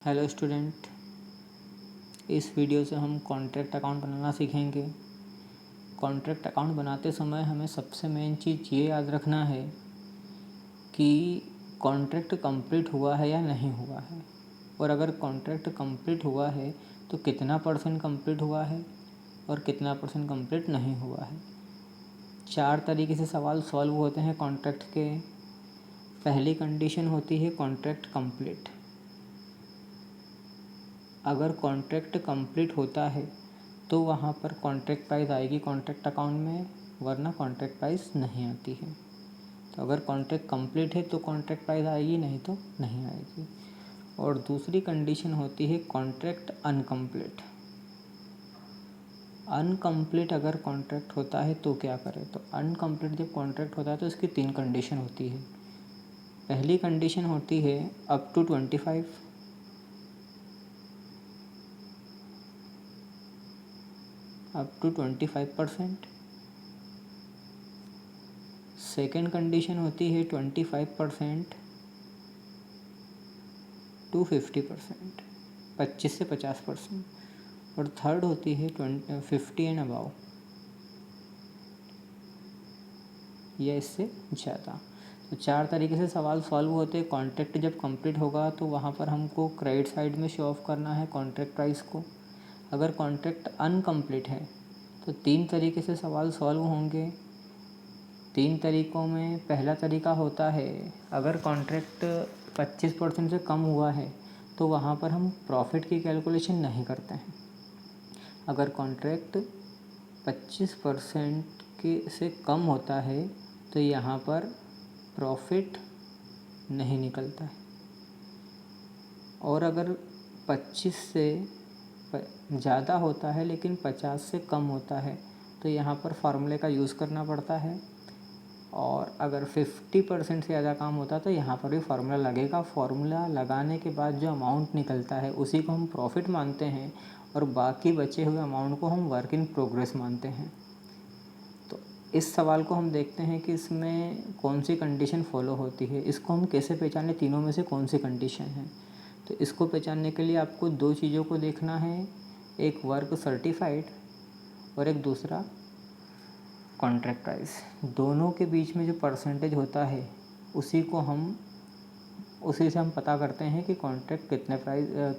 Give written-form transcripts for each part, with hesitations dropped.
Hello student, इस video से हम कॉन्ट्रैक्ट अकाउंट बनाना सीखेंगे। कॉन्ट्रैक्ट अकाउंट बनाते समय हमें सबसे मेन चीज़ ये याद रखना है कि कॉन्ट्रैक्ट कंप्लीट हुआ है या नहीं हुआ है, और अगर कॉन्ट्रैक्ट कंप्लीट हुआ है तो कितना % कंप्लीट हुआ है और कितना % कंप्लीट नहीं हुआ है। 4 तरीके से सवाल सॉल्व होते हैं कॉन्ट्रैक्ट के। पहली कंडीशन होती है कॉन्ट्रैक्ट कंप्लीट। अगर कॉन्ट्रैक्ट कंप्लीट होता है तो वहाँ पर कॉन्ट्रैक्ट प्राइस आएगी कॉन्ट्रैक्ट अकाउंट में, वरना कॉन्ट्रैक्ट प्राइस नहीं आती है। तो अगर कॉन्ट्रैक्ट कंप्लीट है तो कॉन्ट्रैक्ट प्राइस आएगी, नहीं तो नहीं आएगी। और दूसरी कंडीशन होती है कॉन्ट्रैक्ट अनकम्प्लीट। अनकम्प्लीट अगर कॉन्ट्रैक्ट होता है तो क्या करें, तो अनकम्प्लीट जब कॉन्ट्रैक्ट होता है तो इसकी 3 कंडीशन होती है। पहली कंडीशन होती है अप टू 25%। सेकेंड कंडीशन होती है 25% टू 50%, 25 से 50%। और थर्ड होती है 50 एंड अबाव, या इससे ज़्यादा। तो 4 तरीके से सवाल सॉल्व होते हैं। कॉन्ट्रैक्ट जब कंप्लीट होगा तो वहाँ पर हमको क्रेडिट साइड में शो ऑफ करना है कॉन्ट्रैक्ट प्राइस को। अगर कॉन्ट्रैक्ट अनकम्प्लीट है तो 3 तरीके से सवाल सॉल्व होंगे। 3 तरीक़ों में पहला तरीका होता है, अगर कॉन्ट्रैक्ट 25% से कम हुआ है तो वहाँ पर हम प्रॉफिट की कैलकुलेशन नहीं करते हैं। अगर कॉन्ट्रैक्ट 25% के से कम होता है तो यहाँ पर प्रॉफिट नहीं निकलता है। और अगर 25 से ज़्यादा होता है लेकिन 50 से कम होता है तो यहाँ पर फार्मूले का यूज़ करना पड़ता है। और अगर 50% से ज़्यादा काम होता है तो यहाँ पर भी फार्मूला लगेगा। फार्मूला लगाने के बाद जो अमाउंट निकलता है उसी को हम प्रॉफिट मानते हैं, और बाकी बचे हुए अमाउंट को हम वर्क इन प्रोग्रेस मानते हैं। तो इस सवाल को हम देखते हैं कि इसमें कौन सी कंडीशन फॉलो होती है। इसको हम कैसे पहचानें, तीनों में से कौन सी कंडीशन है। तो इसको पहचानने के लिए आपको 2 चीज़ों को देखना है, एक वर्क सर्टिफाइड और एक दूसरा कॉन्ट्रैक्ट प्राइस। दोनों के बीच में जो परसेंटेज होता है उसी से हम पता करते हैं कि कॉन्ट्रैक्ट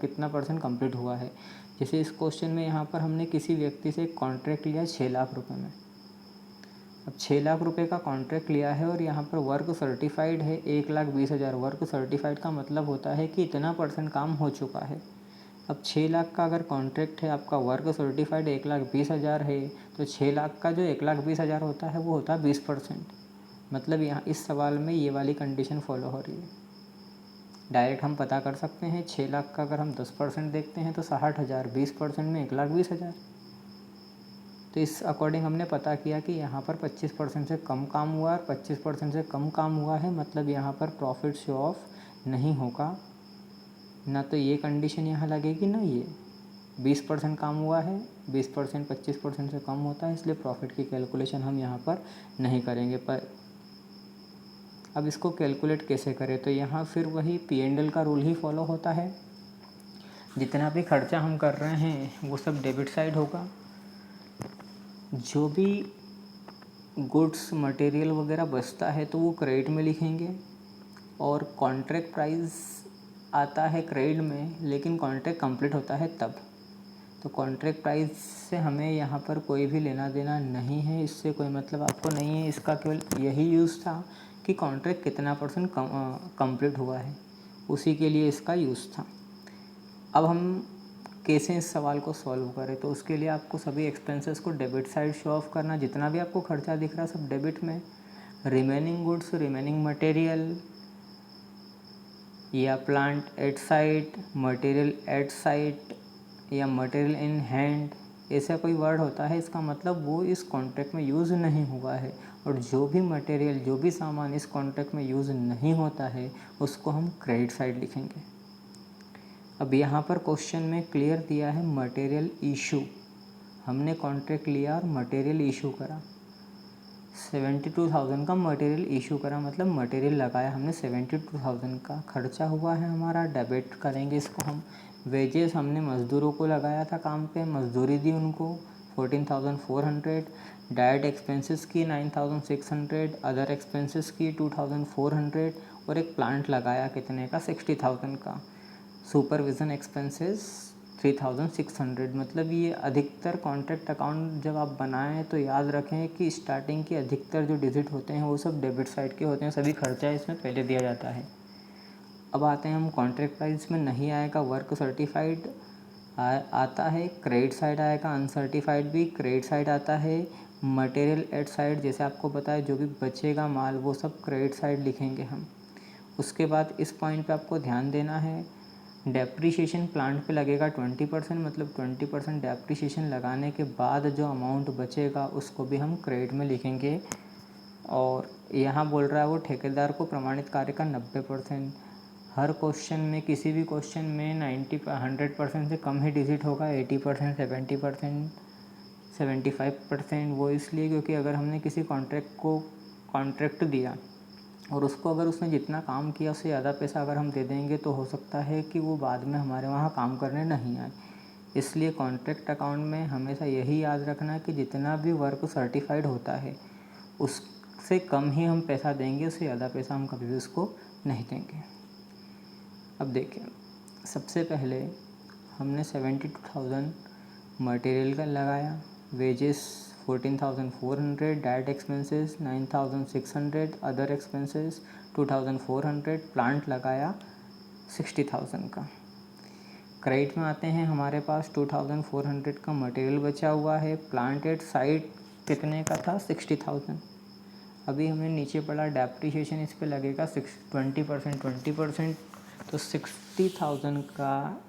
कितना % कंप्लीट हुआ है। जैसे इस क्वेश्चन में यहाँ पर हमने किसी व्यक्ति से कॉन्ट्रैक्ट लिया 6 लाख रुपए में। अब 6 लाख रुपए का कॉन्ट्रैक्ट लिया है और यहाँ पर वर्क सर्टिफाइड है 1,20,000। वर्क सर्टिफाइड का मतलब होता है कि इतना % काम हो चुका है। अब 6 लाख का अगर कॉन्ट्रैक्ट है, आपका वर्क सर्टिफाइड 1,20,000 है, तो 6 लाख का जो 1,20,000 होता है वो होता है 20%। मतलब यहाँ इस सवाल में ये वाली कंडीशन फॉलो हो रही है। डायरेक्ट हम पता कर सकते हैं, 6 लाख का अगर हम 10% देखते हैं तो 60,000, 20% में 1,20,000। तो इस अकॉर्डिंग हमने पता किया कि यहाँ पर 25% से कम काम हुआ और 25% से कम काम हुआ है, मतलब यहाँ पर प्रॉफिट शो ऑफ नहीं होगा। ना तो ये कंडीशन यहाँ लगेगी ना ये। 20% काम हुआ है, 20% 25% से कम होता है, इसलिए प्रॉफिट की कैलकुलेशन हम यहाँ पर नहीं करेंगे। पर अब इसको कैलकुलेट कैसे करें, तो यहाँ फिर वही P&L का रूल ही फॉलो होता है। जितना भी खर्चा हम कर रहे हैं वो सब डेबिट साइड होगा। जो भी गुड्स मटेरियल वगैरह बचता है तो वो क्रेडिट में लिखेंगे। और कॉन्ट्रैक्ट प्राइस आता है क्रेडिट में, लेकिन कॉन्ट्रैक्ट कंप्लीट होता है तब। तो कॉन्ट्रैक्ट प्राइस से हमें यहाँ पर कोई भी लेना देना नहीं है, इससे कोई मतलब आपको नहीं है। इसका केवल यही यूज़ था कि कॉन्ट्रैक्ट कितना % कंप्लीट हुआ है, उसी के लिए इसका यूज़ था। अब हम कैसे इस सवाल को सॉल्व करें, तो उसके लिए आपको सभी एक्सपेंसेस को डेबिट साइड शो ऑफ करना। जितना भी आपको खर्चा दिख रहा है सब डेबिट में। रिमेनिंग गुड्स, रिमेनिंग मटेरियल या plant at site, material at site या मटेरियल इन हैंड, ऐसा कोई वर्ड होता है, इसका मतलब वो इस कॉन्ट्रैक्ट में यूज़ नहीं हुआ है। और जो भी मटेरियल, जो भी सामान इस कॉन्ट्रैक्ट में यूज़ नहीं होता है उसको हम क्रेडिट साइड लिखेंगे। अब यहाँ पर क्वेश्चन में क्लियर दिया है मटेरियल इशू। हमने कॉन्ट्रैक्ट लिया और मटेरियल इशू करा। 72,000 का मटेरियल इशू करा, मतलब मटेरियल लगाया हमने 72,000 का, खर्चा हुआ है हमारा, डेबिट करेंगे इसको हम। वेजेस हमने मज़दूरों को लगाया था काम पे, मज़दूरी दी उनको 14,400, डायरेक्ट एक्सपेंसेस की 9,600, अदर एक्सपेंसेस की 2,400 और एक प्लांट लगाया कितने का 60,000 का। Supervision expenses 3,600। मतलब ये अधिकतर कॉन्ट्रैक्ट अकाउंट जब आप बनाएं तो याद रखें कि स्टार्टिंग के अधिकतर जो डिजिट होते हैं वो सब डेबिट साइड के होते हैं, सभी खर्चा इसमें पहले दिया जाता है। अब आते हैं हम कॉन्ट्रैक्ट प्राइस में नहीं आएगा वर्क सर्टिफाइड आता है, क्रेडिट साइड आएगा, अनसर्टिफाइड भी क्रेडिट साइड आता है, मटेरियल एट साइड जैसे आपको बताया जो भी बचेगा माल वो सब क्रेडिट साइड लिखेंगे हम। उसके बाद इस पॉइंट पे आपको ध्यान देना है, डेप्रीशिएशन प्लांट पे लगेगा 20%, मतलब 20% डेप्रीशिएशन लगाने के बाद जो अमाउंट बचेगा उसको भी हम क्रेडिट में लिखेंगे। और यहाँ बोल रहा है वो ठेकेदार को प्रमाणित कार्य का 90%। हर क्वेश्चन में किसी भी क्वेश्चन में 100% से कम ही डिजिट होगा, 80%, 70%, 75%। वो इसलिए क्योंकि अगर हमने किसी कॉन्ट्रैक्ट दिया और उसको अगर उसने जितना काम किया उससे ज़्यादा पैसा अगर हम दे देंगे तो हो सकता है कि वो बाद में हमारे वहाँ काम करने नहीं आए। इसलिए कॉन्ट्रैक्ट अकाउंट में हमेशा यही याद रखना कि जितना भी वर्क सर्टिफाइड होता है उससे कम ही हम पैसा देंगे, उससे ज़्यादा पैसा हम कभी भी उसको नहीं देंगे। अब देखिए, सबसे पहले हमने 72,000 मटेरियल का लगाया, wages 14,400, direct expenses 9,600, other expenses 2,400, plant लगाया 60,000 का। क्रेडिट में आते हैं, हमारे पास 2,400 का मटेरियल बचा हुआ है, प्लांट एट साइट कितने का था 60,000। अभी हमें नीचे पड़ा डेप्रीशिएशन, इस पे लगेगा 20%, तो 60,000 का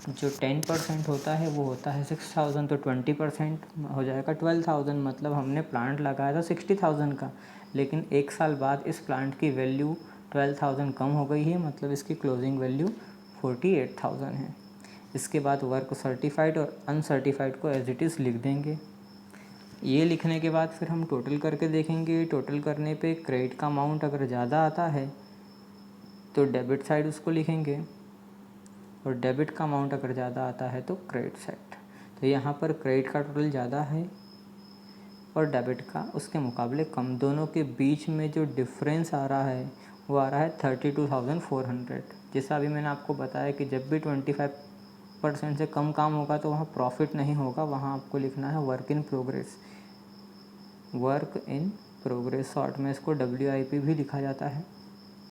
जो 10% होता है वो होता है 6,000, तो 20% हो जाएगा 12,000। मतलब हमने प्लांट लगाया था 60,000 का, लेकिन एक साल बाद इस प्लांट की वैल्यू 12,000 कम हो गई है, मतलब इसकी क्लोजिंग वैल्यू 48,000 है। इसके बाद वर्क सर्टिफाइड और अनसर्टिफाइड को एज इट इज़ लिख देंगे। ये लिखने के बाद फिर हम टोटल करके देखेंगे। टोटल करने पे क्रेडिट का अमाउंट अगर ज़्यादा आता है तो डेबिट साइड उसको लिखेंगे, और डेबिट का अमाउंट अगर ज़्यादा आता है तो क्रेडिट साइड। तो यहाँ पर क्रेडिट का टोटल ज़्यादा है और डेबिट का उसके मुकाबले कम। दोनों के बीच में जो डिफरेंस आ रहा है वो आ रहा है 32,400। जैसा अभी मैंने आपको बताया कि जब भी 25% से कम काम होगा तो वहाँ प्रॉफिट नहीं होगा, वहाँ आपको लिखना है work in progress. Work in progress, short में इसको WIP भी लिखा जाता है।